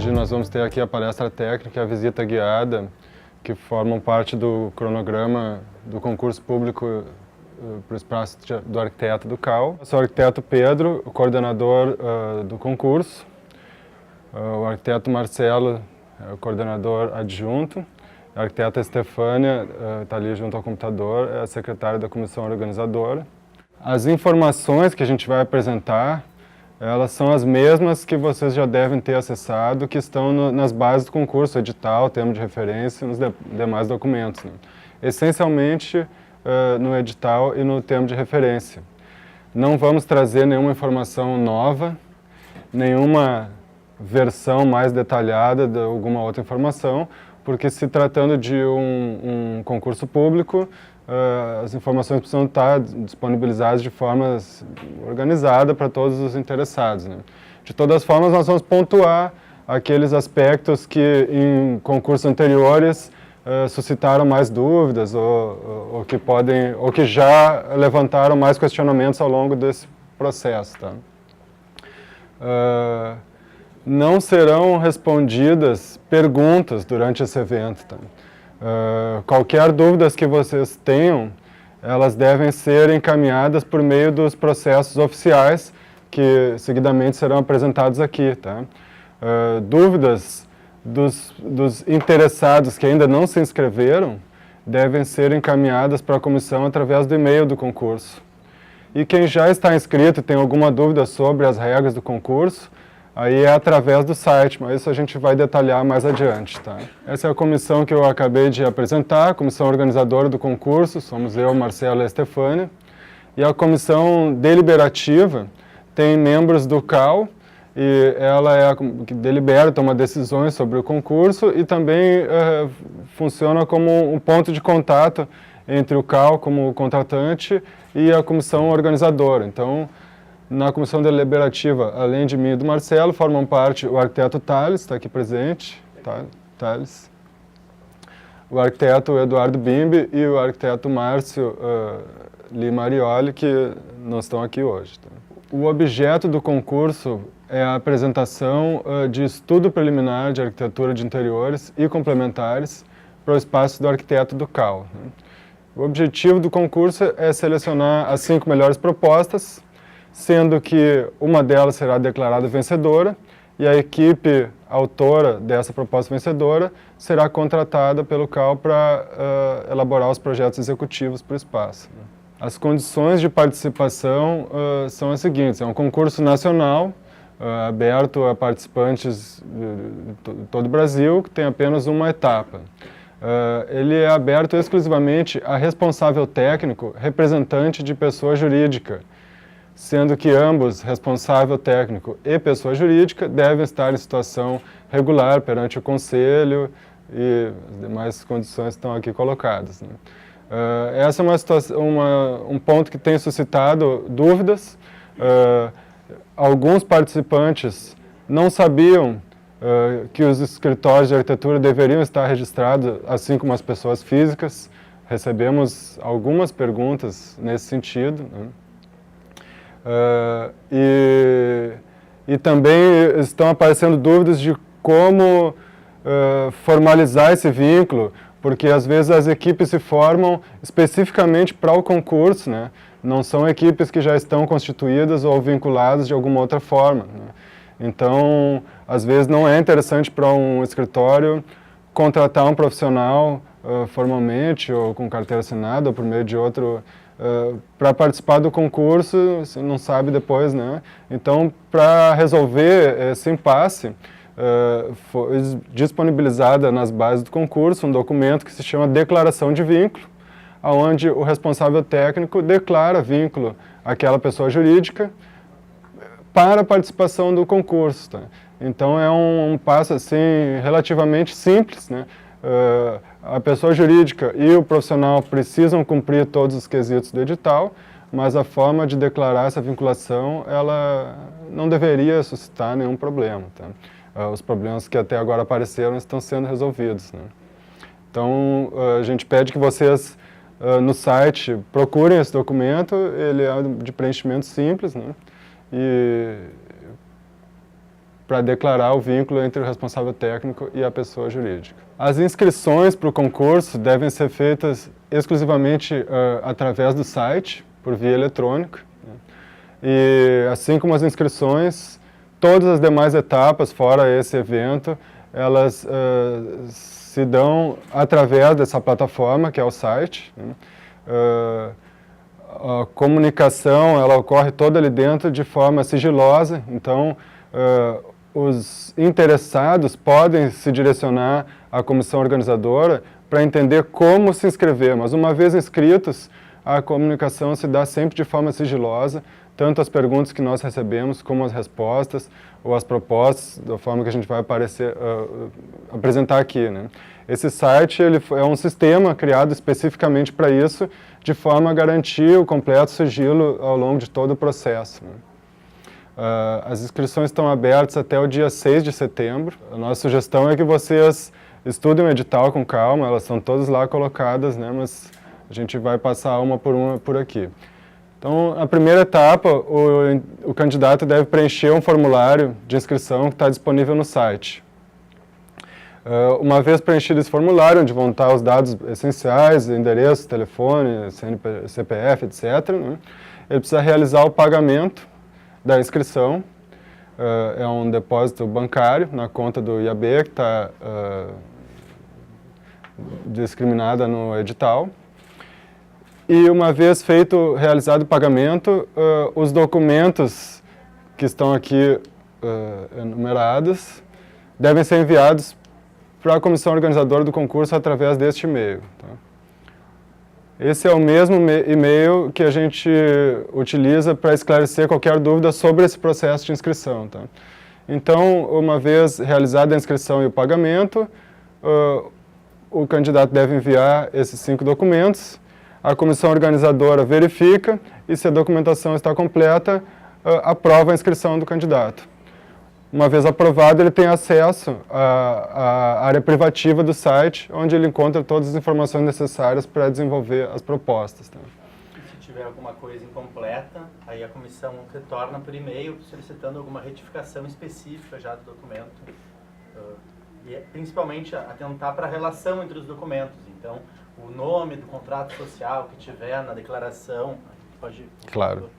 Hoje nós vamos ter aqui a palestra técnica e a visita guiada, que formam parte do cronograma do concurso público para o espaço do arquiteto do CAU. Eu sou o arquiteto Pedro, o coordenador do concurso. O arquiteto Marcelo é o coordenador adjunto. A arquiteta Estefânia está ali junto ao computador, é a secretária da comissão organizadora. As informações que a gente vai apresentar, elas são as mesmas que vocês já devem ter acessado, que estão nas bases do concurso, edital, termo de referência e nos demais documentos, né? Essencialmente no edital e no termo de referência. Não vamos trazer nenhuma informação nova, nenhuma versão mais detalhada de alguma outra informação, porque se tratando de um concurso público, as informações precisam estar disponibilizadas de forma organizada para todos os interessados, né? De todas as formas, nós vamos pontuar aqueles aspectos que em concursos anteriores suscitaram mais dúvidas ou que já levantaram mais questionamentos ao longo desse processo, tá? Não serão respondidas perguntas durante esse evento, tá? Qualquer dúvidas que vocês tenham, elas devem ser encaminhadas por meio dos processos oficiais que seguidamente serão apresentados aqui, tá? Dúvidas dos interessados que ainda não se inscreveram devem ser encaminhadas para a comissão através do e-mail do concurso. E quem já está inscrito e tem alguma dúvida sobre as regras do concurso, aí é através do site, mas isso a gente vai detalhar mais adiante, tá? Essa é a comissão que eu acabei de apresentar, a comissão organizadora do concurso, somos eu, Marcelo e a Estefânia. E a comissão deliberativa tem membros do CAU, e ela é a que delibera, toma decisões sobre o concurso e também funciona como um ponto de contato entre o CAU como contratante e a comissão organizadora. Então, na comissão deliberativa, além de mim e do Marcelo, formam parte o arquiteto Thales, está aqui presente, Thales, o arquiteto Eduardo Bimbi e o arquiteto Márcio Limarioli, que não estão aqui hoje, tá? O objeto do concurso é a apresentação de estudo preliminar de arquitetura de interiores e complementares para o espaço do arquiteto do CAU, né? O objetivo do concurso é selecionar as 5 melhores propostas, sendo que uma delas será declarada vencedora e a equipe autora dessa proposta vencedora será contratada pelo CAU para elaborar os projetos executivos para o espaço. As condições de participação são as seguintes: é um concurso nacional, aberto a participantes de todo o Brasil, que tem apenas uma etapa. Ele é aberto exclusivamente a responsável técnico, representante de pessoa jurídica, sendo que ambos, responsável técnico e pessoa jurídica, devem estar em situação regular perante o Conselho e as demais condições estão aqui colocadas, né? Essa é um ponto que tem suscitado dúvidas. Alguns participantes não sabiam que os escritórios de arquitetura deveriam estar registrados, assim como as pessoas físicas. Recebemos algumas perguntas nesse sentido, né? E também estão aparecendo dúvidas de como formalizar esse vínculo, porque às vezes as equipes se formam especificamente para o concurso, né? Não são equipes que já estão constituídas ou vinculadas de alguma outra forma, né? Então, às vezes não é interessante para um escritório contratar um profissional formalmente ou com carteira assinada ou por meio de outro para participar do concurso, você não sabe depois, né? Então, para resolver esse impasse, foi disponibilizada nas bases do concurso um documento que se chama Declaração de Vínculo, onde o responsável técnico declara vínculo àquela pessoa jurídica para a participação do concurso, tá? Então, é um passo assim, relativamente simples, né? A pessoa jurídica e o profissional precisam cumprir todos os quesitos do edital, mas a forma de declarar essa vinculação, ela não deveria suscitar nenhum problema, tá? Os problemas que até agora apareceram estão sendo resolvidos, né? Então, a gente pede que vocês, no site, procurem esse documento. Ele é de preenchimento simples, né? E para declarar o vínculo entre o responsável técnico e a pessoa jurídica. As inscrições para o concurso devem ser feitas exclusivamente através do site, por via eletrônica. E assim como as inscrições, todas as demais etapas, fora esse evento, elas se dão através dessa plataforma, que é o site. A comunicação, ela ocorre toda ali dentro de forma sigilosa, então os interessados podem se direcionar à comissão organizadora para entender como se inscrever, mas uma vez inscritos, a comunicação se dá sempre de forma sigilosa, tanto as perguntas que nós recebemos, como as respostas, ou as propostas, da forma que a gente vai apresentar aqui, né? Esse site ele é um sistema criado especificamente para isso, de forma a garantir o completo sigilo ao longo de todo o processo, né? As inscrições estão abertas até o dia 6 de setembro. A nossa sugestão é que vocês estudem o edital com calma, elas são todas lá colocadas, né? Mas a gente vai passar uma por aqui. Então, a primeira etapa, o candidato deve preencher um formulário de inscrição que está disponível no site. Uma vez preenchido esse formulário, onde vão estar os dados essenciais, endereço, telefone, CPF, etc., né? Ele precisa realizar o pagamento da inscrição. É um depósito bancário na conta do IAB, que está discriminada no edital. E uma vez realizado o pagamento, os documentos que estão aqui enumerados devem ser enviados para a comissão organizadora do concurso através deste e-mail. Tá? Esse é o mesmo e-mail que a gente utiliza para esclarecer qualquer dúvida sobre esse processo de inscrição. Tá? Então, uma vez realizada a inscrição e o pagamento, o candidato deve enviar esses 5 documentos. A comissão organizadora verifica e, se a documentação está completa, aprova a inscrição do candidato. Uma vez aprovado, ele tem acesso à área privativa do site, onde ele encontra todas as informações necessárias para desenvolver as propostas. Tá? Se tiver alguma coisa incompleta, aí a comissão retorna por e-mail solicitando alguma retificação específica já do documento. E principalmente atentar para a relação entre os documentos. Então, o nome do contrato social que tiver na declaração, pode... Claro.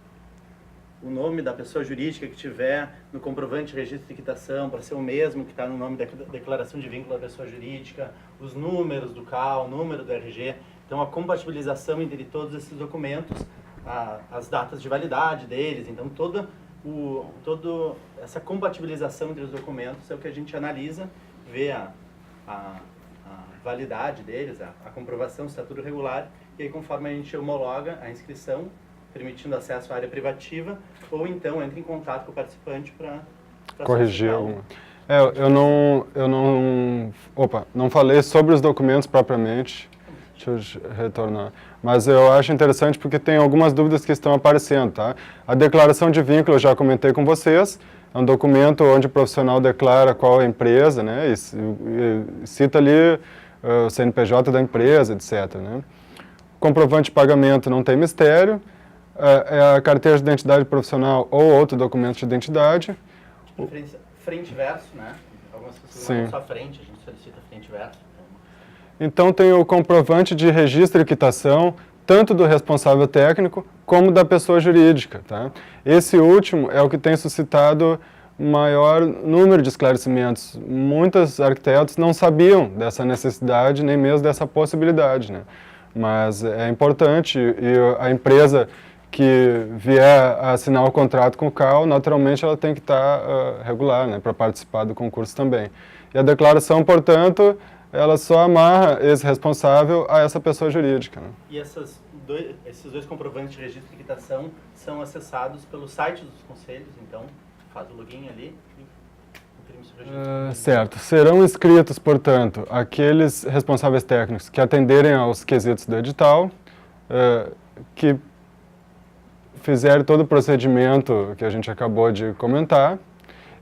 O nome da pessoa jurídica que tiver no comprovante de registro de quitação, para ser o mesmo que está no nome da declaração de vínculo da pessoa jurídica, os números do CAL, o número do RG. Então, a compatibilização entre todos esses documentos, as datas de validade deles. Então, toda essa compatibilização entre os documentos é o que a gente analisa, vê a validade deles, a comprovação, se está tudo regular, e aí conforme a gente homologa a inscrição, permitindo acesso à área privativa, ou então entra em contato com o participante para corrigir alguma. Eu não falei sobre os documentos propriamente, deixa eu retornar. Mas eu acho interessante porque tem algumas dúvidas que estão aparecendo, tá? A declaração de vínculo eu já comentei com vocês, é um documento onde o profissional declara qual é a empresa, né? E cita ali o CNPJ da empresa, etc., né? Comprovante de pagamento não tem mistério. É a carteira de identidade profissional ou outro documento de identidade. Frente e verso, né? Algumas pessoas mandam só frente, a gente solicita frente e verso. Então tem o comprovante de registro e quitação, tanto do responsável técnico como da pessoa jurídica. Tá? Esse último é o que tem suscitado maior número de esclarecimentos. Muitos arquitetos não sabiam dessa necessidade, nem mesmo dessa possibilidade, né? Mas é importante, e a empresa que vier a assinar o contrato com o CAL, naturalmente ela tem que estar regular, né, para participar do concurso também. E a declaração, portanto, ela só amarra esse responsável a essa pessoa jurídica. Né? E esses dois comprovantes de registro de quitação são acessados pelo site dos conselhos, então faz o login ali e imprime o registro. Certo. Serão inscritos, portanto, aqueles responsáveis técnicos que atenderem aos quesitos do edital, que fizerem todo o procedimento que a gente acabou de comentar,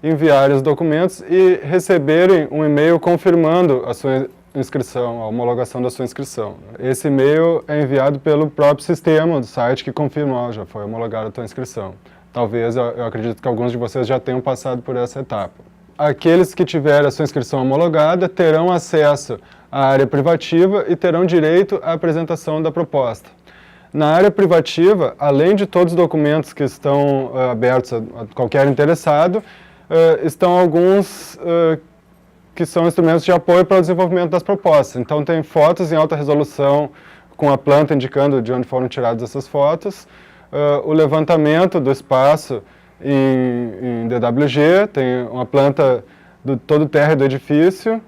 enviarem os documentos e receberem um e-mail confirmando a sua inscrição, a homologação da sua inscrição. Esse e-mail é enviado pelo próprio sistema do site que confirma, já foi homologada a tua inscrição. Talvez, eu acredito que alguns de vocês já tenham passado por essa etapa. aqueles que tiverem a sua inscrição homologada terão acesso à área privativa e terão direito à apresentação da proposta. Na área privativa, além de todos os documentos que estão abertos a qualquer interessado, estão alguns que são instrumentos de apoio para o desenvolvimento das propostas. Então, tem fotos em alta resolução com a planta indicando de onde foram tiradas essas fotos, o levantamento do espaço em DWG, tem uma planta do todo o térreo do edifício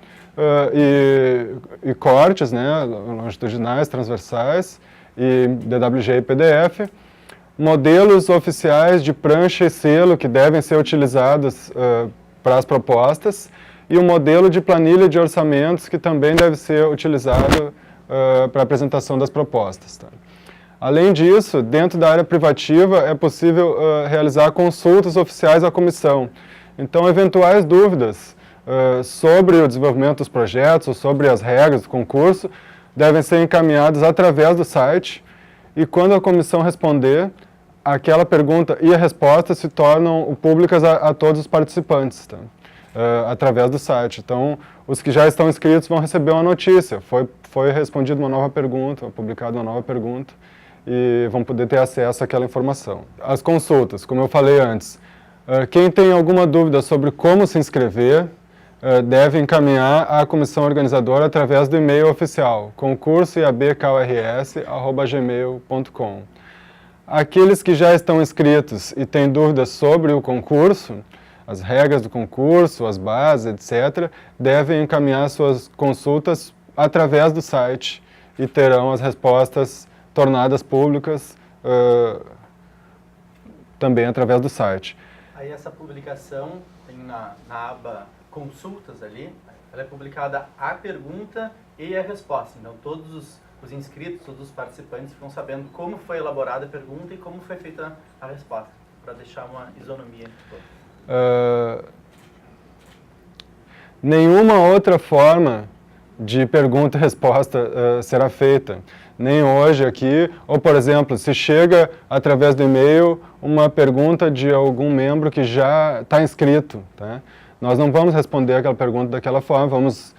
e cortes, né, longitudinais, transversais, e DWG e PDF, modelos oficiais de prancha e selo que devem ser utilizados para as propostas e um modelo de planilha de orçamentos que também deve ser utilizado para a apresentação das propostas. Tá? Além disso, dentro da área privativa é possível realizar consultas oficiais à comissão. Então, eventuais dúvidas sobre o desenvolvimento dos projetos ou sobre as regras do concurso devem ser encaminhadas através do site e quando a comissão responder, aquela pergunta e a resposta se tornam públicas a todos os participantes, tá? Através do site. Então, os que já estão inscritos vão receber uma notícia, foi respondida uma nova pergunta, publicada uma nova pergunta e vão poder ter acesso àquela informação. As consultas, como eu falei antes, quem tem alguma dúvida sobre como se inscrever, deve encaminhar à comissão organizadora através do e-mail oficial, concursoiabkrs@gmail.com. Aqueles que já estão inscritos e têm dúvidas sobre o concurso, as regras do concurso, as bases, etc., devem encaminhar suas consultas através do site e terão as respostas tornadas públicas também através do site. Aí essa publicação tem na aba consultas ali, ela é publicada a pergunta e a resposta. Então todos os inscritos, todos os participantes ficam sabendo como foi elaborada a pergunta e como foi feita a resposta, para deixar uma isonomia entre todos. Nenhuma outra forma de pergunta e resposta será feita, nem hoje aqui, ou por exemplo, se chega através do e-mail uma pergunta de algum membro que já está inscrito, tá? Nós não vamos responder aquela pergunta daquela forma, vamos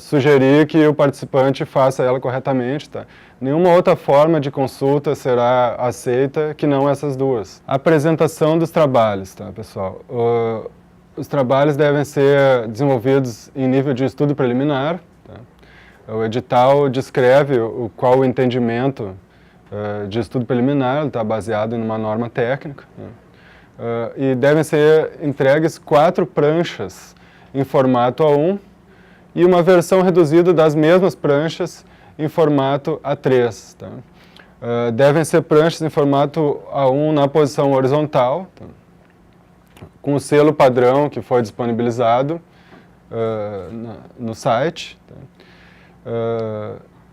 sugerir que o participante faça ela corretamente. Tá? Nenhuma outra forma de consulta será aceita que não essas duas. Apresentação dos trabalhos, tá, pessoal? Os trabalhos devem ser desenvolvidos em nível de estudo preliminar. Tá? O edital descreve qual o entendimento de estudo preliminar, está baseado em uma norma técnica. Né? E devem ser entregues 4 pranchas em formato A1 e uma versão reduzida das mesmas pranchas em formato A3. Tá? Devem ser pranchas em formato A1 na posição horizontal, tá? Com o selo padrão que foi disponibilizado no site. Tá?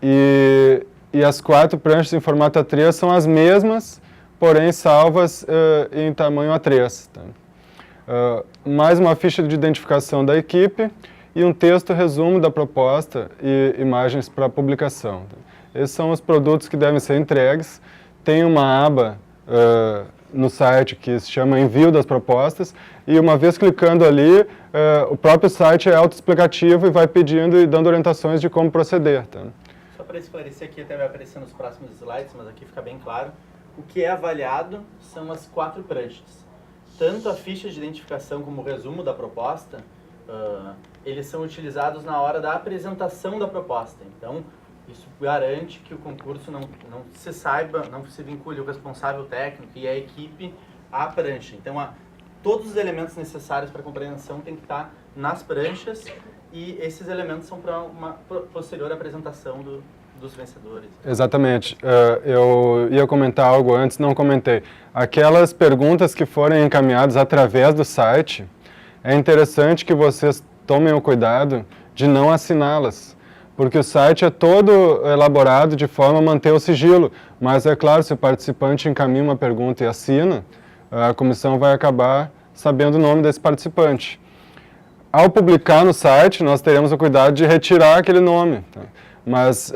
E as 4 pranchas em formato A3 são as mesmas, porém salvas em tamanho A3. Tá? Mais uma ficha de identificação da equipe e um texto resumo da proposta e imagens para publicação. Tá? Esses são os produtos que devem ser entregues. Tem uma aba no site que se chama Envio das Propostas e uma vez clicando ali, o próprio site é autoexplicativo e vai pedindo e dando orientações de como proceder. Tá? Só para esclarecer aqui, até vai aparecer nos próximos slides, mas aqui fica bem claro. O que é avaliado são as 4 pranchas. Tanto a ficha de identificação como o resumo da proposta, eles são utilizados na hora da apresentação da proposta. Então, isso garante que o concurso não se saiba, não se vincule o responsável técnico e a equipe à prancha. Então, todos os elementos necessários para a compreensão têm que estar nas pranchas e esses elementos são para uma posterior apresentação dos vencedores. Exatamente. Eu ia comentar algo antes, não comentei. Aquelas perguntas que forem encaminhadas através do site, é interessante que vocês tomem o cuidado de não assiná-las, porque o site é todo elaborado de forma a manter o sigilo, mas é claro, se o participante encaminha uma pergunta e assina, a comissão vai acabar sabendo o nome desse participante. Ao publicar no site, nós teremos o cuidado de retirar aquele nome, tá? Mas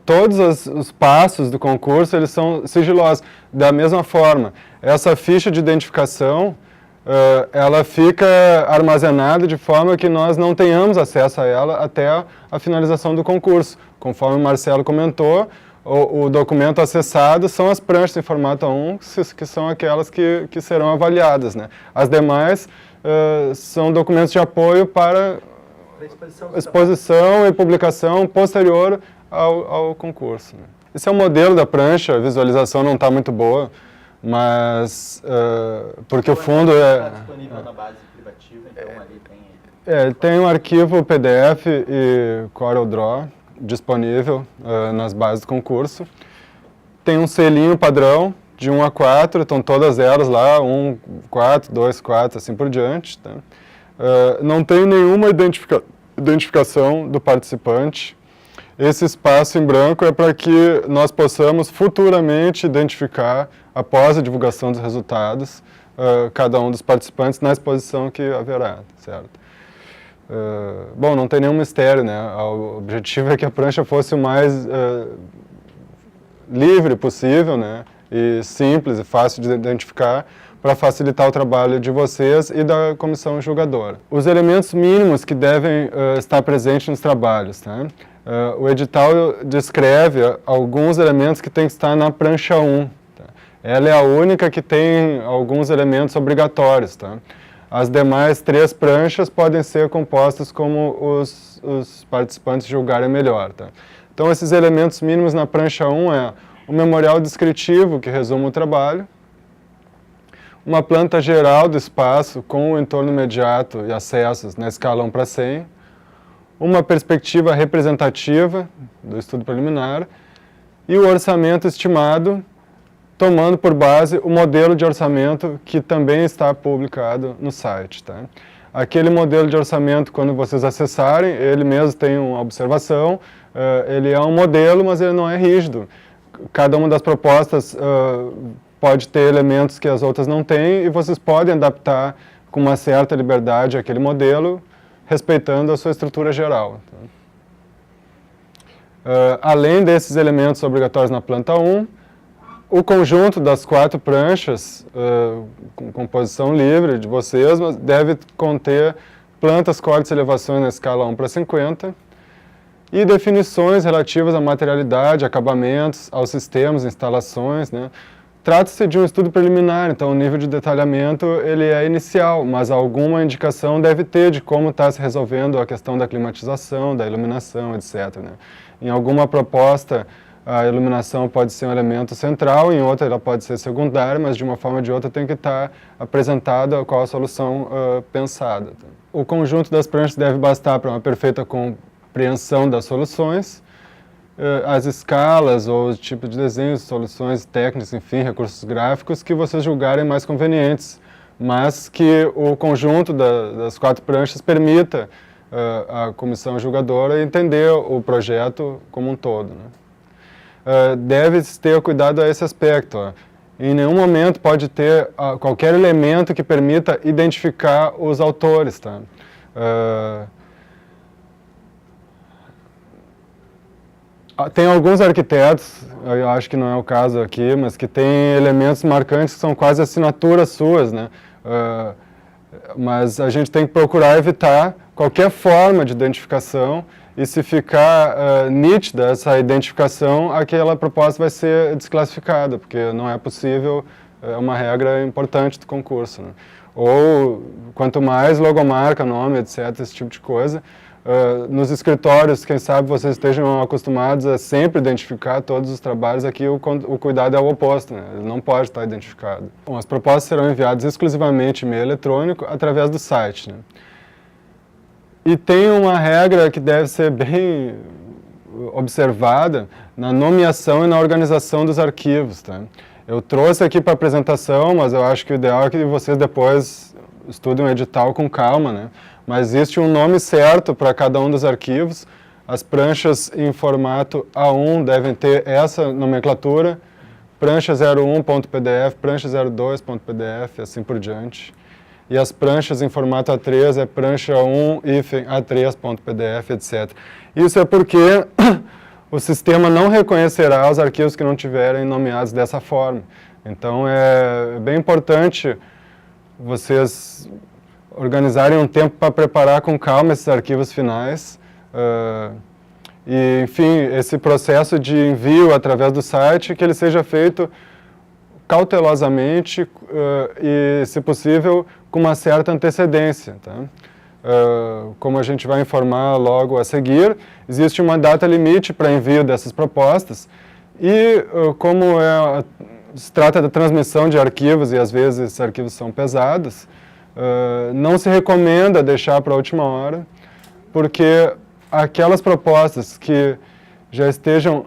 todos os passos do concurso eles são sigilosos. Da mesma forma, essa ficha de identificação ela fica armazenada de forma que nós não tenhamos acesso a ela até a finalização do concurso. Conforme o Marcelo comentou, o documento acessado são as pranchas em formato A1, que são aquelas que serão avaliadas, né? As demais são documentos de apoio para exposição e publicação posterior ao concurso, né? Esse é o modelo da prancha, a visualização não está muito boa, mas porque o fundo está disponível na base privativa, então ali tem... tem um arquivo PDF e CorelDRAW disponível nas bases do concurso. Tem um selinho padrão de 1 a 4, estão todas elas lá, 1, 4, 2, 4, assim por diante, tá? Não tem nenhuma identificação do participante. Esse espaço em branco é para que nós possamos futuramente identificar, após a divulgação dos resultados, cada um dos participantes na exposição que haverá, certo? Bom, não tem nenhum mistério, né? O objetivo é que a prancha fosse o mais livre possível, né? E simples e fácil de identificar, para facilitar o trabalho de vocês e da comissão julgadora. Os elementos mínimos que devem estar presentes nos trabalhos, tá? O edital descreve alguns elementos que têm que estar na prancha 1. Tá? Ela é a única que tem alguns elementos obrigatórios. Tá? As demais 3 pranchas podem ser compostas como os participantes julgarem melhor. Tá? Então, esses elementos mínimos na prancha 1 é o memorial descritivo, que resume o trabalho, uma planta geral do espaço com o entorno imediato e acessos na escala 1 para 100, uma perspectiva representativa do estudo preliminar e o orçamento estimado, tomando por base o modelo de orçamento que também está publicado no site. Tá? Aquele modelo de orçamento, quando vocês acessarem, ele mesmo tem uma observação, ele é um modelo, mas ele não é rígido. Cada uma das propostas pode ter elementos que as outras não têm e vocês podem adaptar com uma certa liberdade aquele modelo, respeitando a sua estrutura geral. Além desses elementos obrigatórios na planta 1, o conjunto das 4 pranchas, com composição livre de vocês, deve conter plantas, cortes e elevações na escala 1 para 50, e definições relativas à materialidade, acabamentos, aos sistemas, instalações, né? Trata-se de um estudo preliminar, então o nível de detalhamento ele é inicial, mas alguma indicação deve ter de como está se resolvendo a questão da climatização, da iluminação, etc. Né? Em alguma proposta, a iluminação pode ser um elemento central, em outra ela pode ser secundária, mas de uma forma ou de outra tem que estar apresentada qual a solução pensada. Tá? O conjunto das pranchas deve bastar para uma perfeita compreensão das soluções, as escalas ou os tipos de desenhos, soluções técnicas, enfim, recursos gráficos que vocês julgarem mais convenientes, mas que o conjunto das 4 pranchas permita a comissão julgadora entender o projeto como um todo. Né? Deve-se ter cuidado a esse aspecto. Ó. Em nenhum momento pode ter qualquer elemento que permita identificar os autores. Tá? Tem alguns arquitetos, eu acho que não é o caso aqui, mas que tem elementos marcantes que são quase assinaturas suas, né? Mas a gente tem que procurar evitar qualquer forma de identificação e se ficar nítida essa identificação, aquela proposta vai ser desclassificada, porque não é possível, é uma regra importante do concurso. Né? Ou quanto mais logomarca, nome, etc., esse tipo de coisa. Nos escritórios, quem sabe vocês estejam acostumados a sempre identificar todos os trabalhos, aqui o cuidado é o oposto, né? Ele não pode estar identificado. Bom, as propostas serão enviadas exclusivamente em e-mail eletrônico através do site. Né? E tem uma regra que deve ser bem observada na nomeação e na organização dos arquivos. Tá? Eu trouxe aqui para a apresentação, mas eu acho que o ideal é que vocês depois estudem o edital com calma, né? Mas existe um nome certo para cada um dos arquivos. As pranchas em formato A1 devem ter essa nomenclatura, prancha 01.pdf, prancha 02.pdf, assim por diante. E as pranchas em formato A3 é prancha 1-A3.pdf, etc. Isso é porque o sistema não reconhecerá os arquivos que não tiverem nomeados dessa forma. Então é bem importante vocês organizarem um tempo para preparar com calma esses arquivos finais. E, enfim, esse processo de envio através do site, que ele seja feito cautelosamente e, se possível, com uma certa antecedência. Tá? Como a gente vai informar logo a seguir, existe uma data limite para envio dessas propostas e, como se trata da transmissão de arquivos e às vezes esses arquivos são pesados, não se recomenda deixar para a última hora, porque aquelas propostas que já estejam,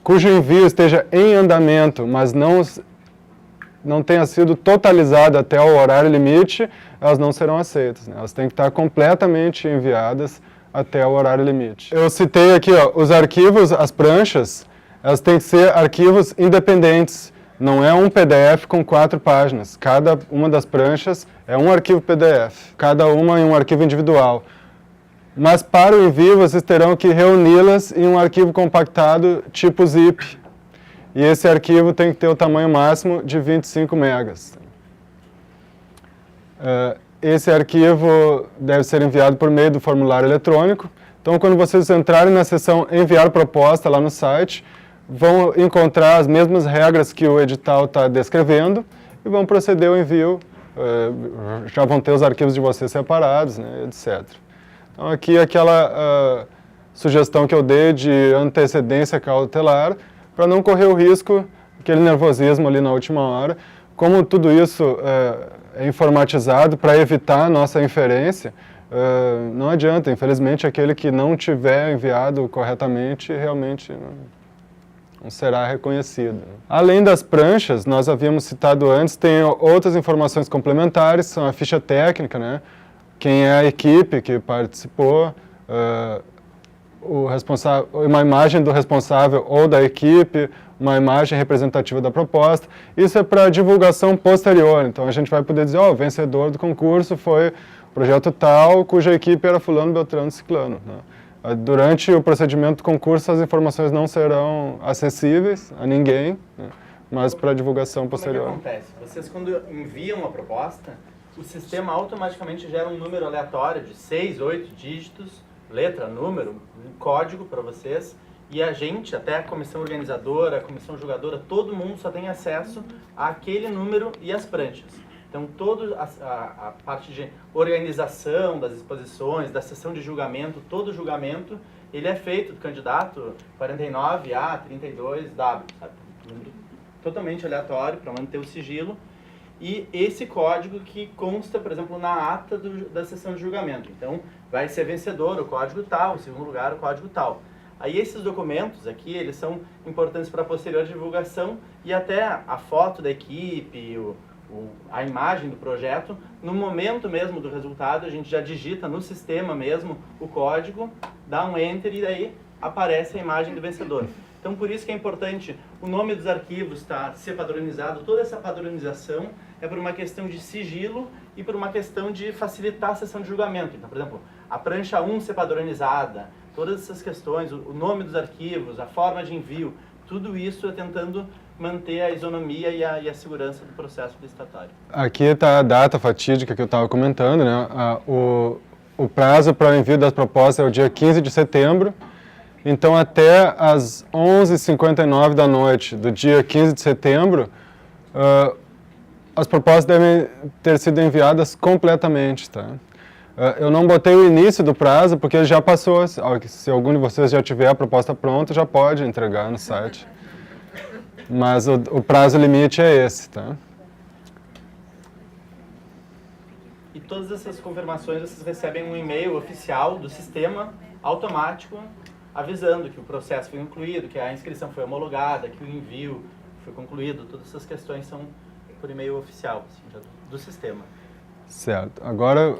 cujo envio esteja em andamento, mas não tenha sido totalizada até o horário limite, elas não serão aceitas, né? Elas têm que estar completamente enviadas até o horário limite. Eu citei aqui, ó, os arquivos, as pranchas, elas têm que ser arquivos independentes. Não é um PDF com 4 páginas. Cada uma das pranchas é um arquivo PDF, cada uma em um arquivo individual. Mas para o envio, vocês terão que reuni-las em um arquivo compactado tipo zip. E esse arquivo tem que ter o tamanho máximo de 25 megas. Esse arquivo deve ser enviado por meio do formulário eletrônico. Então, quando vocês entrarem na seção Enviar proposta lá no site, vão encontrar as mesmas regras que o edital está descrevendo e vão proceder ao envio. Já vão ter os arquivos de vocês separados, né, etc. Então, aqui aquela sugestão que eu dei de antecedência cautelar, para não correr o risco, aquele nervosismo ali na última hora. Como tudo isso é informatizado para evitar a nossa inferência, não adianta. Infelizmente, aquele que não tiver enviado corretamente realmente não será reconhecido. Além das pranchas, nós havíamos citado antes, tem outras informações complementares, são a ficha técnica, né? Quem é a equipe que participou, uma imagem do responsável ou da equipe, uma imagem representativa da proposta. Isso é para divulgação posterior, então a gente vai poder dizer, o vencedor do concurso foi o projeto tal, cuja equipe era fulano, beltrano, ciclano. Né? Durante o procedimento do concurso, as informações não serão acessíveis a ninguém, né? Mas para divulgação posterior. Como é que acontece? Vocês, quando enviam uma proposta, o sistema automaticamente gera um número aleatório de 6, 8 dígitos, letra, número, um código para vocês, e a gente, até a comissão organizadora, a comissão julgadora, todo mundo só tem acesso àquele número e às pranchas. Então, toda a parte de organização das exposições, da sessão de julgamento, todo julgamento, ele é feito do candidato 49A, 32W, sabe? Totalmente aleatório para manter o sigilo. E esse código que consta, por exemplo, na ata da sessão de julgamento. Então, vai ser vencedor o código tal, em segundo lugar o código tal. Aí esses documentos aqui, eles são importantes para a posterior divulgação e até a foto da equipe, a imagem do projeto. No momento mesmo do resultado, a gente já digita no sistema mesmo o código, dá um enter e daí aparece a imagem do vencedor. Então, por isso que é importante o nome dos arquivos ser padronizado. Toda essa padronização é por uma questão de sigilo e por uma questão de facilitar a sessão de julgamento. Então, por exemplo, a prancha 1 ser padronizada, todas essas questões, o nome dos arquivos, a forma de envio, tudo isso é tentando manter a isonomia e a segurança do processo licitatório. Aqui está a data fatídica que eu estava comentando, né? O prazo para o envio das propostas é o dia 15 de setembro. Então, até às 11h59 da noite do dia 15 de setembro, as propostas devem ter sido enviadas completamente, tá? Eu não botei o início do prazo, porque ele já passou. Se algum de vocês já tiver a proposta pronta, já pode entregar no site. Mas o prazo limite é esse, tá? E todas essas confirmações, vocês recebem um e-mail oficial do sistema, automático, avisando que o processo foi concluído, que a inscrição foi homologada, que o envio foi concluído. Todas essas questões são por e-mail oficial, assim, do sistema. Certo. Agora,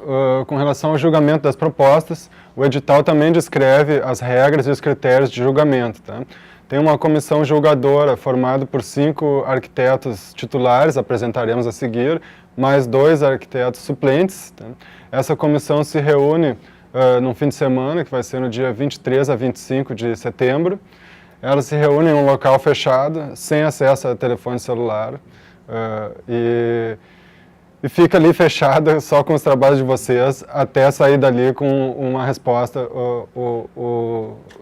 com relação ao julgamento das propostas, o edital também descreve as regras e os critérios de julgamento. Tá? Tem uma comissão julgadora formada por 5 arquitetos titulares, apresentaremos a seguir, mais 2 arquitetos suplentes. Tá? Essa comissão se reúne num fim de semana, que vai ser no dia 23 a 25 de setembro. Ela se reúne em um local fechado, sem acesso a telefone celular. e fica ali fechada só com os trabalhos de vocês até sair dali com uma resposta,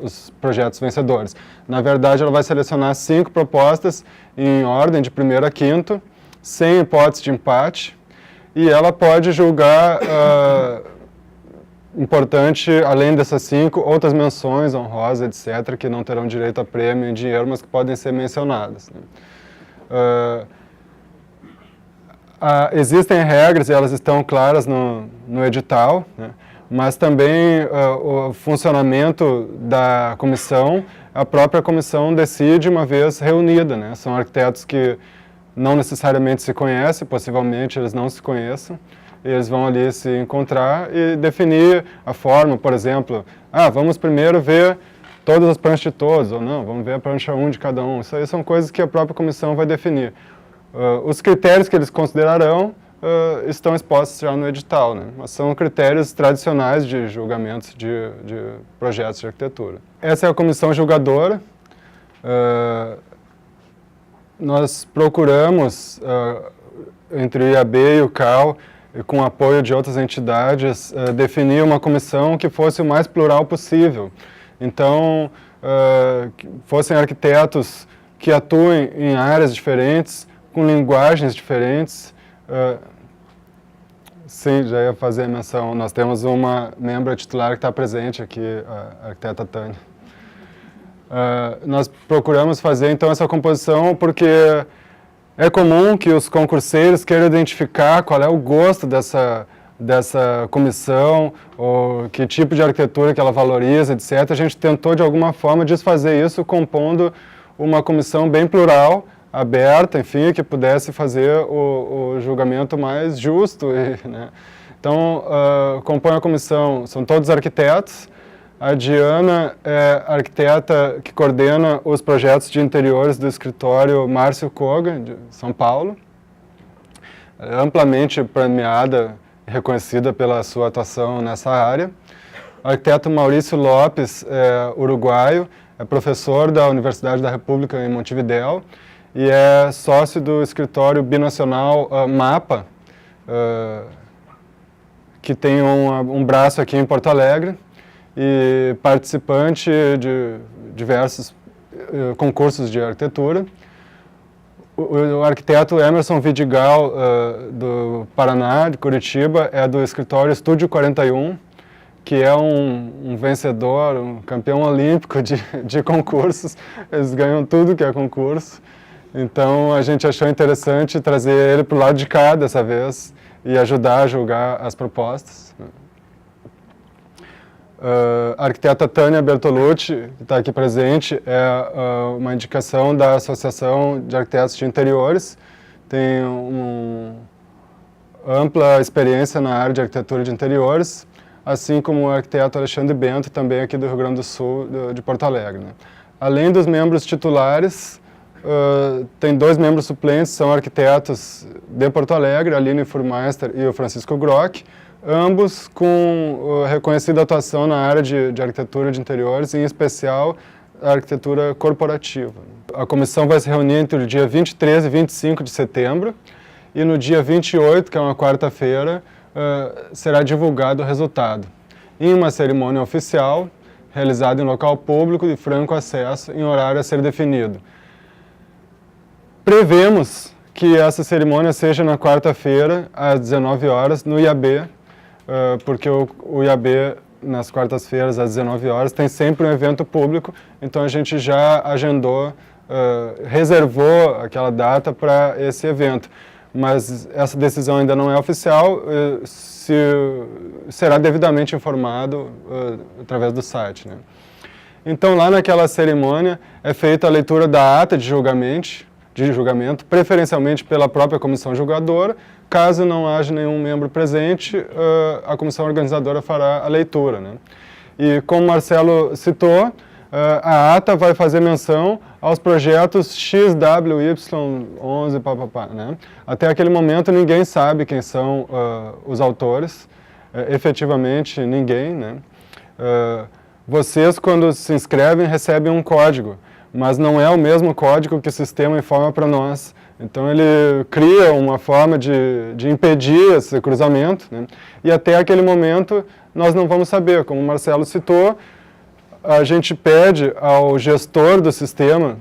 os projetos vencedores. Na verdade, ela vai selecionar 5 propostas em ordem de primeiro a quinto, sem hipótese de empate, e ela pode julgar, importante, além dessas 5, outras menções honrosas, etc., que não terão direito a prêmio em dinheiro, mas que podem ser mencionadas, né? Existem regras, e elas estão claras no edital, né? Mas também o funcionamento da comissão, a própria comissão decide uma vez reunida, né? São arquitetos que não necessariamente se conhecem, possivelmente eles não se conheçam, eles vão ali se encontrar e definir a forma, por exemplo, vamos primeiro ver todas as pranchas de todos, ou não, vamos ver a prancha 1 de cada um. Isso aí são coisas que a própria comissão vai definir. Os critérios que eles considerarão estão expostos já no edital, né? Mas são critérios tradicionais de julgamentos de projetos de arquitetura. Essa é a comissão julgadora. Nós procuramos, entre o IAB e o CAL, com apoio de outras entidades, definir uma comissão que fosse o mais plural possível. Então, fossem arquitetos que atuem em áreas diferentes, com linguagens diferentes. Sim, já ia fazer a menção. Nós temos uma membro titular que está presente aqui, a arquiteta Tânia. Nós procuramos fazer, então, essa composição porque é comum que os concurseiros queiram identificar qual é o gosto dessa comissão, ou que tipo de arquitetura que ela valoriza, etc. A gente tentou, de alguma forma, desfazer isso compondo uma comissão bem plural, aberta, enfim, que pudesse fazer o julgamento mais justo, né? Então, compõe a comissão, são todos arquitetos. A Diana é a arquiteta que coordena os projetos de interiores do escritório Márcio Koga, de São Paulo. É amplamente premiada e reconhecida pela sua atuação nessa área. O arquiteto Maurício Lopes é uruguaio, é professor da Universidade da República em Montevidéu e é sócio do escritório binacional MAPA, que tem um braço aqui em Porto Alegre, e participante de diversos concursos de arquitetura. O arquiteto Emerson Vidigal, do Paraná, de Curitiba, é do escritório Estúdio 41, que é um vencedor, um campeão olímpico de concursos. Eles ganham tudo que é concurso. Então, a gente achou interessante trazer ele para o lado de cá dessa vez e ajudar a julgar as propostas. A arquiteta Tânia Bertolucci, que está aqui presente, é uma indicação da Associação de Arquitetos de Interiores. Tem ampla experiência na área de arquitetura de interiores, assim como o arquiteto Alexandre Bento, também aqui do Rio Grande do Sul, de Porto Alegre, né? Além dos membros titulares, tem 2 membros suplentes, são arquitetos de Porto Alegre, a Aline Furmeister e o Francisco Grock, ambos com reconhecida atuação na área de arquitetura de interiores, em especial a arquitetura corporativa. A comissão vai se reunir entre o dia 23 e 25 de setembro, e no dia 28, que é uma quarta-feira, será divulgado o resultado, em uma cerimônia oficial, realizada em local público de franco acesso, em horário a ser definido. Prevemos que essa cerimônia seja na quarta-feira, às 19 horas, no IAB, porque o IAB, nas quartas-feiras, às 19 horas, tem sempre um evento público, então a gente já agendou, reservou aquela data para esse evento. Mas essa decisão ainda não é oficial, será devidamente informado através do site, né? Então, lá naquela cerimônia, é feita a leitura da ata de julgamento, preferencialmente pela própria comissão julgadora. Caso não haja nenhum membro presente, a comissão organizadora fará a leitura, né? E como o Marcelo citou, a ata vai fazer menção aos projetos XWY11, né? Até aquele momento ninguém sabe quem são os autores, efetivamente ninguém, né? Vocês, quando se inscrevem, recebem um código, mas não é o mesmo código que o sistema informa para nós Então ele cria uma forma de impedir esse cruzamento, né? E até aquele momento nós não vamos saber, como o Marcelo citou, a gente pede ao gestor do sistema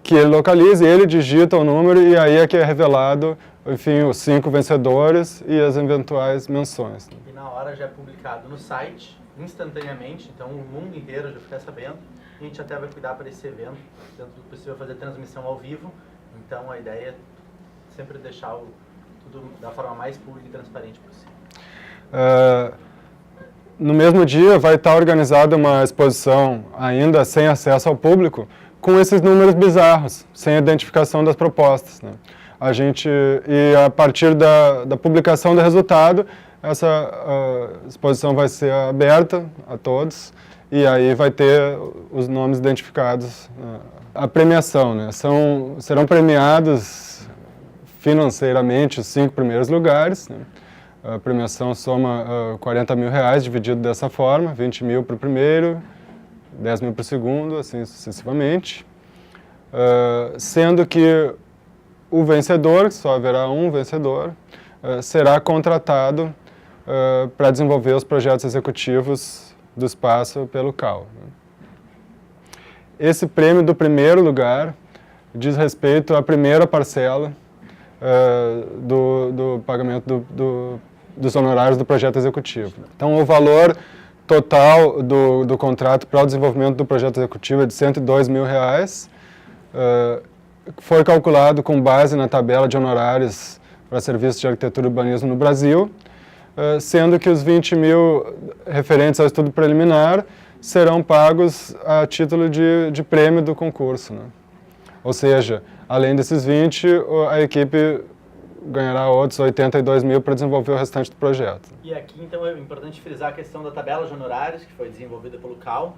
que ele localize, ele digita o número e aí é que é revelado, enfim, os 5 vencedores e as eventuais menções. E na hora já é publicado no site, instantaneamente, então o mundo inteiro já fica sabendo. A gente até vai cuidar para esse evento, dentro do possível fazer transmissão ao vivo. Então a ideia é sempre deixar tudo da forma mais pública e transparente possível. No mesmo dia vai estar organizada uma exposição ainda sem acesso ao público, com esses números bizarros, sem identificação das propostas, né? E a partir da publicação do resultado, essa exposição vai ser aberta a todos e aí vai ter os nomes identificados. A premiação, né? Serão premiados financeiramente os 5 primeiros lugares, né? A premiação soma R$40 mil, dividido dessa forma, 20 mil para o primeiro, 10 mil para o segundo, assim sucessivamente. Sendo que o vencedor, só haverá um vencedor, será contratado para desenvolver os projetos executivos do espaço pelo CAL. Esse prêmio do primeiro lugar diz respeito à primeira parcela do pagamento dos honorários do projeto executivo. Então, o valor total do contrato para o desenvolvimento do projeto executivo é de R$102 mil, foi calculado com base na tabela de honorários para serviços de arquitetura e urbanismo no Brasil, sendo que os 20 mil referentes ao estudo preliminar serão pagos a título de prêmio do concurso, né? Ou seja, além desses 20, a equipe ganhará outros 82 mil para desenvolver o restante do projeto. E aqui, então, é importante frisar a questão da tabela de honorários, que foi desenvolvida pelo CAL.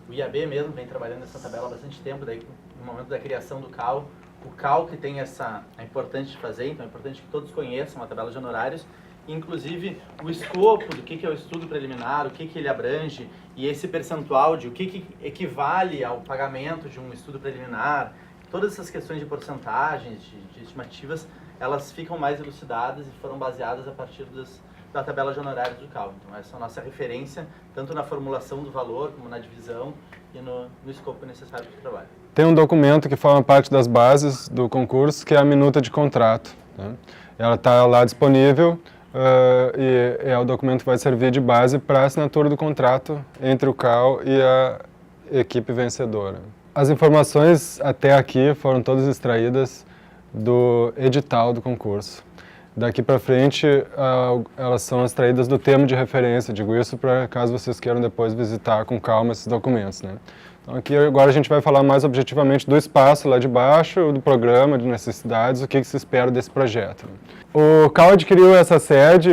O IAB mesmo vem trabalhando nessa tabela há bastante tempo, daí no momento da criação do CAL. O CAL que tem é importante de fazer, então é importante que todos conheçam a tabela de honorários, inclusive o escopo do que é o estudo preliminar, o que ele abrange, e esse percentual de o que equivale ao pagamento de um estudo preliminar. Todas essas questões de porcentagens, de estimativas, elas ficam mais elucidadas e foram baseadas a partir da tabela de honorários do CAL. Então, essa é a nossa referência, tanto na formulação do valor, como na divisão e no escopo necessário do trabalho. Tem um documento que forma parte das bases do concurso, que é a minuta de contrato, né? Ela está lá disponível e é o documento que vai servir de base para a assinatura do contrato entre o CAL e a equipe vencedora. As informações até aqui foram todas extraídas do edital do concurso. Daqui para frente, elas são extraídas do termo de referência, digo isso para caso vocês queiram depois visitar com calma esses documentos, né? Então aqui agora a gente vai falar mais objetivamente do espaço lá de baixo, do programa, de necessidades, o que se espera desse projeto. O CAL adquiriu essa sede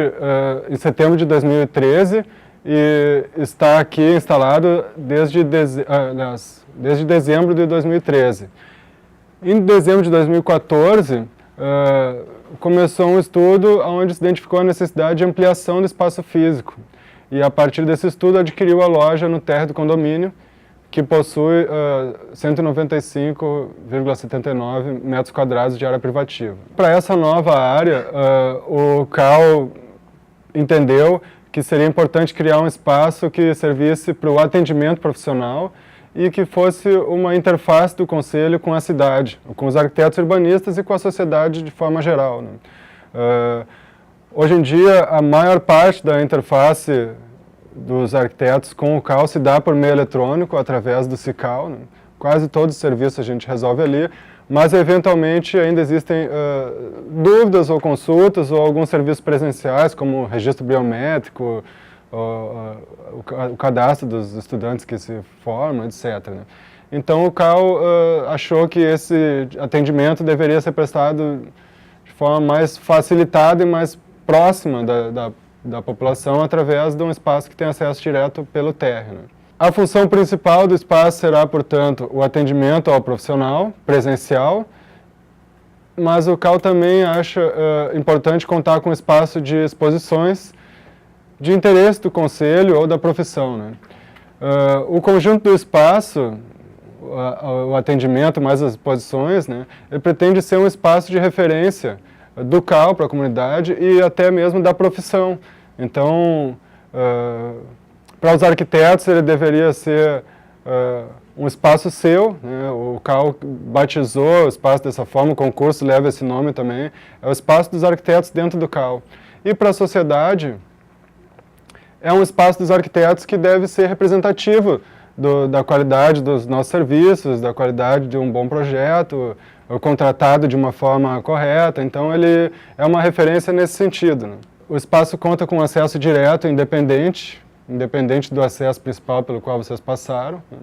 em setembro de 2013 e está aqui instalado desde dezembro de 2013. Em dezembro de 2014, começou um estudo onde se identificou a necessidade de ampliação do espaço físico. E a partir desse estudo adquiriu a loja no térreo do condomínio, que possui 195,79 metros quadrados de área privativa. Para essa nova área, o CAL entendeu que seria importante criar um espaço que servisse para o atendimento profissional e que fosse uma interface do Conselho com a cidade, com os arquitetos urbanistas e com a sociedade de forma geral, né? Hoje em dia, a maior parte da interface dos arquitetos com o CAL se dá por meio eletrônico, através do SICAL, né? Quase todos os serviços a gente resolve ali, mas eventualmente ainda existem dúvidas ou consultas ou alguns serviços presenciais, como o registro biométrico, o cadastro dos estudantes que se formam, etc., né? Então o CAL achou que esse atendimento deveria ser prestado de forma mais facilitada e mais próxima da população através de um espaço que tem acesso direto pelo térreo, né? A função principal do espaço será, portanto, o atendimento ao profissional presencial, mas o CAL também acha importante contar com espaço de exposições de interesse do Conselho ou da profissão, né? O conjunto do espaço, o atendimento, mais as exposições, né, ele pretende ser um espaço de referência do CAL para a comunidade e até mesmo da profissão. Então, para os arquitetos, ele deveria ser um espaço seu, né? O CAL batizou o espaço dessa forma, o concurso leva esse nome também, é o espaço dos arquitetos dentro do CAL. E para a sociedade, é um espaço dos arquitetos que deve ser representativo da qualidade dos nossos serviços, da qualidade de um bom projeto, contratado de uma forma correta, então ele é uma referência nesse sentido, né? O espaço conta com acesso direto, independente do acesso principal pelo qual vocês passaram, né?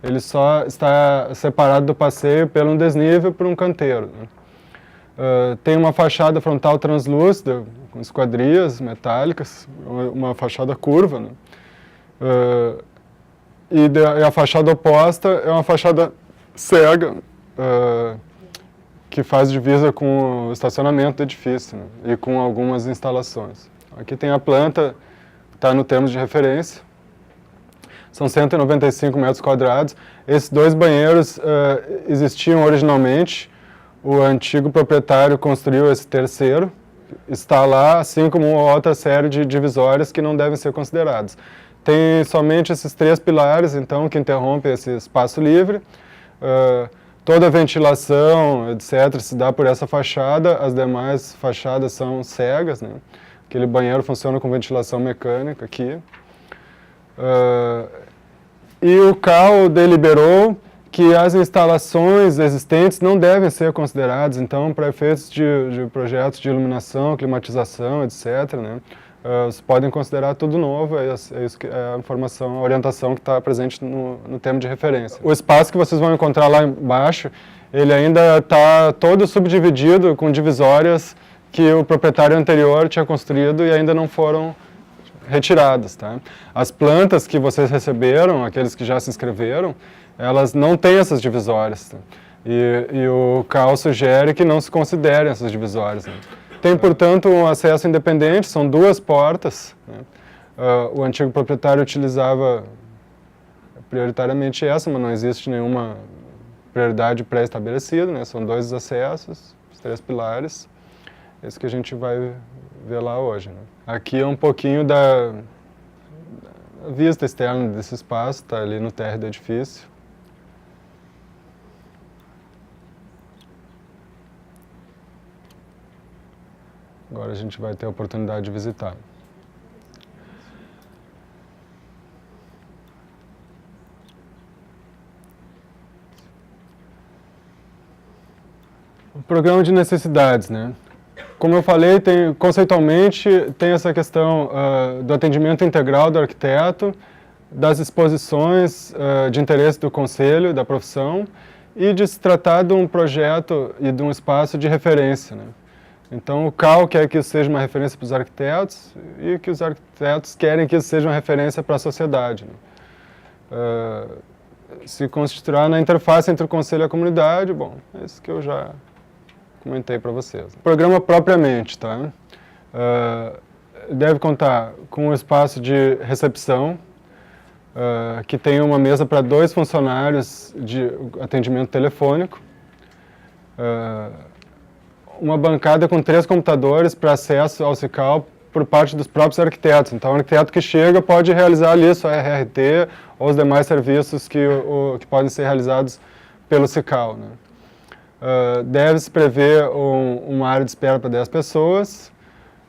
Ele só está separado do passeio pelo desnível por um canteiro, né? Tem uma fachada frontal translúcida, com esquadrias metálicas, uma fachada curva, né? E a fachada oposta é uma fachada cega, que faz divisa com o estacionamento do edifício, né? E com algumas instalações. Aqui tem a planta, está no termos de referência. São 195 metros quadrados. Esses 2 banheiros existiam originalmente. O antigo proprietário construiu esse terceiro. Está lá, assim como uma outra série de divisórias que não devem ser consideradas. Tem somente esses 3 pilares, então, que interrompem esse espaço livre. Toda a ventilação, etc., se dá por essa fachada. As demais fachadas são cegas, né? Aquele banheiro funciona com ventilação mecânica aqui. E o CAL deliberou que as instalações existentes não devem ser consideradas, então, para efeitos de projetos de iluminação, climatização, etc., né? Vocês podem considerar tudo novo, é isso que é a informação, a orientação que está presente no termo de referência. O espaço que vocês vão encontrar lá embaixo, ele ainda está todo subdividido com divisórias que o proprietário anterior tinha construído e ainda não foram retiradas, tá? As plantas que vocês receberam, aqueles que já se inscreveram, elas não têm essas divisórias, tá? E o CAL sugere que não se considerem essas divisórias, né? Tem, portanto, um acesso independente, são 2 portas, né? O antigo proprietário utilizava prioritariamente essa, mas não existe nenhuma prioridade pré-estabelecida, né? São 2 acessos, os 3 pilares, esse que a gente vai ver lá hoje, né? Aqui é um pouquinho da vista externa desse espaço, está ali no térreo do edifício. Agora a gente vai ter a oportunidade de visitar. O programa de necessidades, né? Como eu falei, conceitualmente tem essa questão do atendimento integral do arquiteto, das exposições de interesse do conselho, da profissão, e de se tratar de um projeto e de um espaço de referência, né? Então, o CAL quer que isso seja uma referência para os arquitetos e que os arquitetos querem que isso seja uma referência para a sociedade, né? Se constituirá na interface entre o conselho e a comunidade, bom, é isso que eu já comentei para vocês. O programa propriamente, tá? Deve contar com um espaço de recepção, que tem uma mesa para 2 funcionários de atendimento telefônico, uma bancada com 3 computadores para acesso ao CICAL por parte dos próprios arquitetos. Então, o arquiteto que chega pode realizar ali sua RRT ou os demais serviços que podem ser realizados pelo CICAL, né? Deve-se prever uma área de espera para 10 pessoas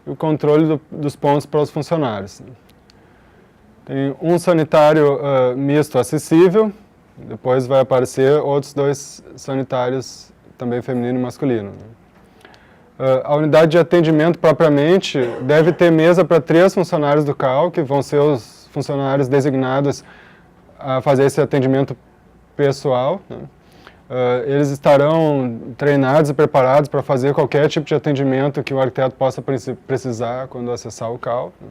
e o controle dos pontos para os funcionários, né? Tem um sanitário misto acessível, depois vai aparecer outros 2 sanitários também feminino e masculino, né? A unidade de atendimento propriamente deve ter mesa para 3 funcionários do CAL, que vão ser os funcionários designados a fazer esse atendimento pessoal, né? Eles estarão treinados e preparados para fazer qualquer tipo de atendimento que o arquiteto possa precisar quando acessar o CAL, né?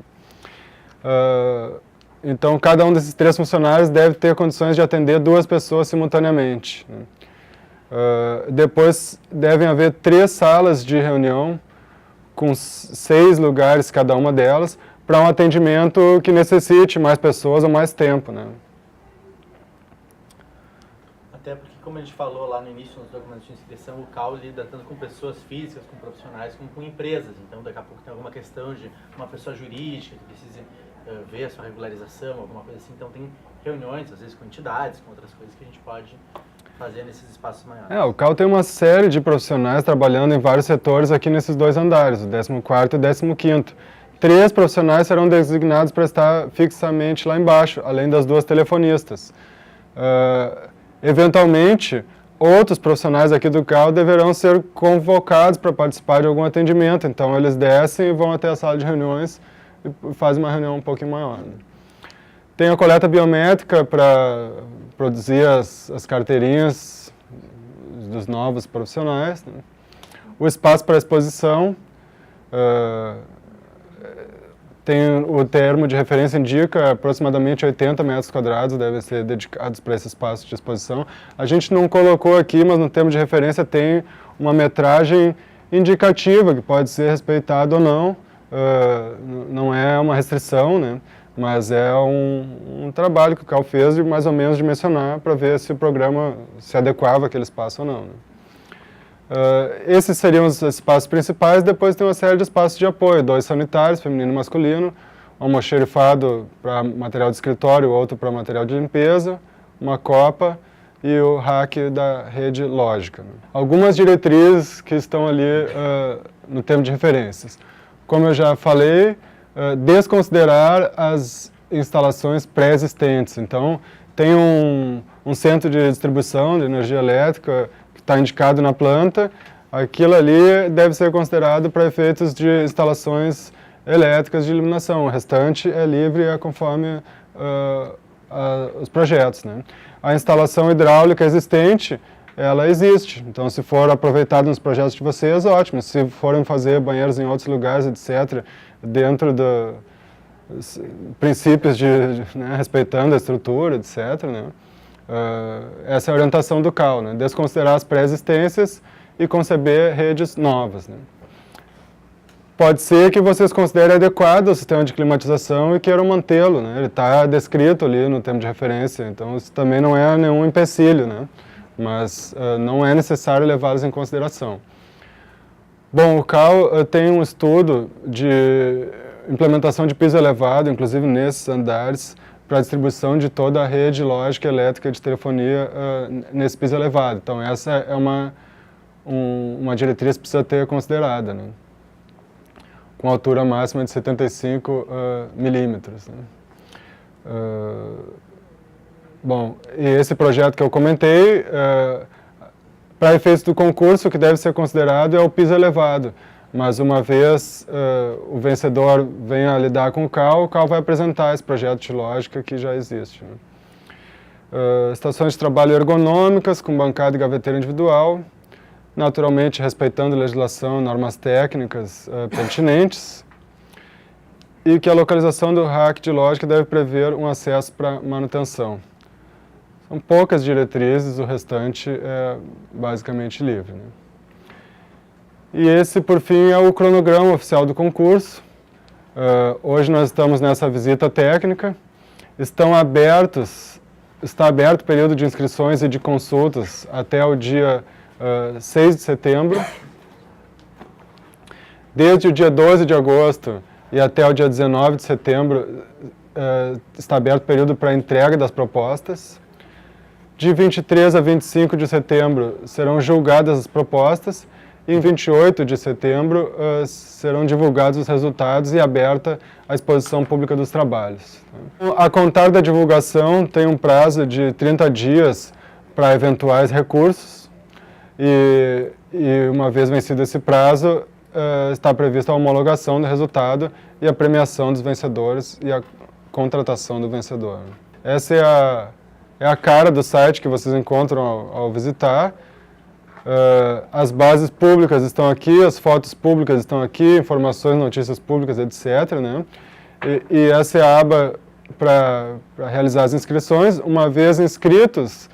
Então, cada um desses 3 funcionários deve ter condições de atender 2 pessoas simultaneamente, né? Depois devem haver 3 salas de reunião com 6 lugares cada uma delas para um atendimento que necessite mais pessoas ou mais tempo, né? Até como a gente falou lá no início nos documentos de inscrição, o CAU lida tanto com pessoas físicas, com profissionais, como com empresas. Então, daqui a pouco tem alguma questão de uma pessoa jurídica que precise ver a sua regularização, alguma coisa assim. Então, tem reuniões, às vezes com entidades, com outras coisas que a gente pode fazer nesses espaços maiores. O CAU tem uma série de profissionais trabalhando em vários setores aqui nesses 2 andares, o 14º e o 15º. 3 profissionais serão designados para estar fixamente lá embaixo, além das 2 telefonistas. Eventualmente, outros profissionais aqui do CAU deverão ser convocados para participar de algum atendimento, então eles descem e vão até a sala de reuniões e fazem uma reunião um pouquinho maior. Tem a coleta biométrica para produzir as carteirinhas dos novos profissionais, né? O espaço para exposição, tem o termo de referência indica aproximadamente 80 metros quadrados devem ser dedicados para esse espaço de exposição. A gente não colocou aqui, mas no termo de referência tem uma metragem indicativa que pode ser respeitada ou não. Não é uma restrição, né? Mas é um trabalho que o CAU fez de mais ou menos dimensionar para ver se o programa se adequava àquele espaço ou não, né? Esses seriam os espaços principais, depois tem uma série de espaços de apoio, 2 sanitários, feminino e masculino, um almoxerifado para material de escritório, outro para material de limpeza, uma copa e o rack da rede lógica, né? Algumas diretrizes que estão ali no termo de referências. Como eu já falei, desconsiderar as instalações pré-existentes. Então, tem um centro de distribuição de energia elétrica que está indicado na planta, aquilo ali deve ser considerado para efeitos de instalações elétricas de iluminação. O restante é livre e é conforme os projetos, né? A instalação hidráulica existente, ela existe. Então, se for aproveitado nos projetos de vocês, ótimo. Se forem fazer banheiros em outros lugares, etc., dentro dos princípios né, respeitando a estrutura, etc., né? Essa é a orientação do CAU, né? Desconsiderar as pré-existências e conceber redes novas, né? Pode ser que vocês considerem adequado o sistema de climatização e queiram mantê-lo, né? Ele está descrito ali no termo de referência, então isso também não é nenhum empecilho, né? Mas não é necessário levá-los em consideração. Bom, o CAU tem um estudo de implementação de piso elevado, inclusive nesses andares, para a distribuição de toda a rede lógica elétrica de telefonia nesse piso elevado. Então, essa é uma diretriz que precisa ter considerada, né? Com altura máxima de 75 milímetros, né? Bom, e esse projeto que eu comentei, para efeitos do concurso, o que deve ser considerado é o piso elevado. Mas uma vez o vencedor venha a lidar com o CAU vai apresentar esse projeto de lógica que já existe, né? Estações de trabalho ergonômicas com bancada e gaveteiro individual, naturalmente respeitando a legislação e normas técnicas pertinentes, e que a localização do rack de lógica deve prever um acesso para manutenção. São poucas diretrizes, o restante é basicamente livre, né? E esse, por fim, é o cronograma oficial do concurso. Hoje nós estamos nessa visita técnica. Está aberto o período de inscrições e de consultas até o dia 6 de setembro. Desde o dia 12 de agosto e até o dia 19 de setembro está aberto o período para entrega das propostas. De 23 a 25 de setembro serão julgadas as propostas. Em 28 de setembro serão divulgados os resultados e aberta a exposição pública dos trabalhos. A contar da divulgação tem um prazo de 30 dias para eventuais recursos e uma vez vencido esse prazo, está prevista a homologação do resultado e a premiação dos vencedores e a contratação do vencedor. Essa é a cara do site que vocês encontram ao visitar. As bases públicas estão aqui, as fotos públicas estão aqui, informações, notícias públicas, etc., né? E essa é a aba para realizar as inscrições. Uma vez inscritos,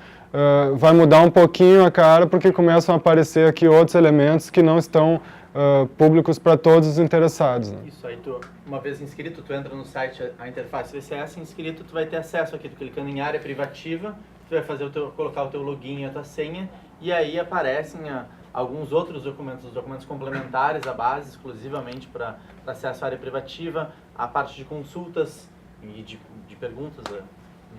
vai mudar um pouquinho a cara, porque começam a aparecer aqui outros elementos que não estão públicos para todos os interessados, né? Isso aí, uma vez inscrito, tu entra no site, a interface VCS, inscrito, tu vai ter acesso aqui, tu clicando em área privativa, tu vai fazer colocar o teu login e a tua senha, e aí aparecem alguns outros documentos, os documentos complementares à base, exclusivamente para acesso à área privativa, a parte de consultas e de perguntas,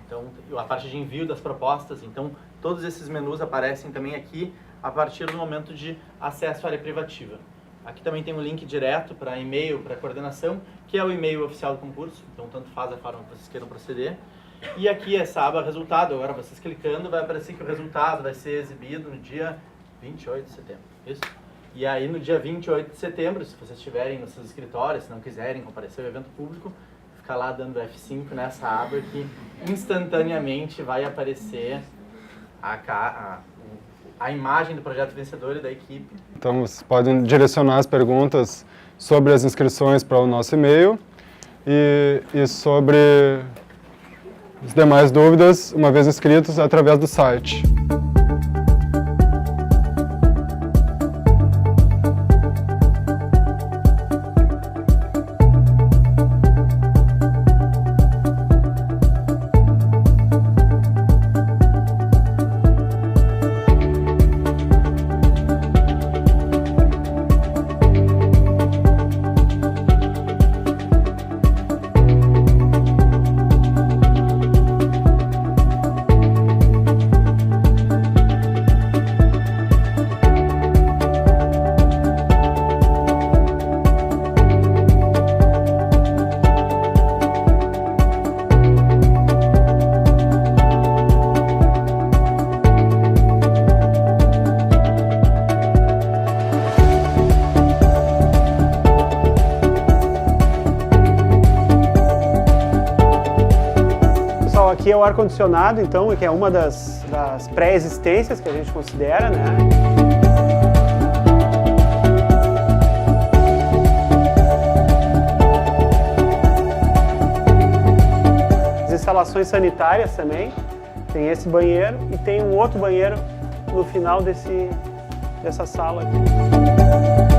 então a parte de envio das propostas. Então todos esses menus aparecem também aqui a partir do momento de acesso à área privativa. Aqui também tem um link direto para e-mail, para coordenação, que é o e-mail oficial do concurso, então tanto faz a forma que vocês queiram proceder. E aqui essa aba resultado, agora vocês clicando vai aparecer que o resultado vai ser exibido no dia 28 de setembro, isso? E aí no dia 28 de setembro, se vocês estiverem nos seus escritórios, se não quiserem comparecer ao evento público, fica lá dando F5 nessa aba que instantaneamente vai aparecer a imagem do projeto vencedor e da equipe. Então vocês podem direcionar as perguntas sobre as inscrições para o nosso e-mail e sobre as demais dúvidas, uma vez inscritos, através do site. Aqui é o ar-condicionado, então, que é uma das pré-existências que a gente considera, né? As instalações sanitárias também, tem esse banheiro e tem um outro banheiro no final dessa sala aqui.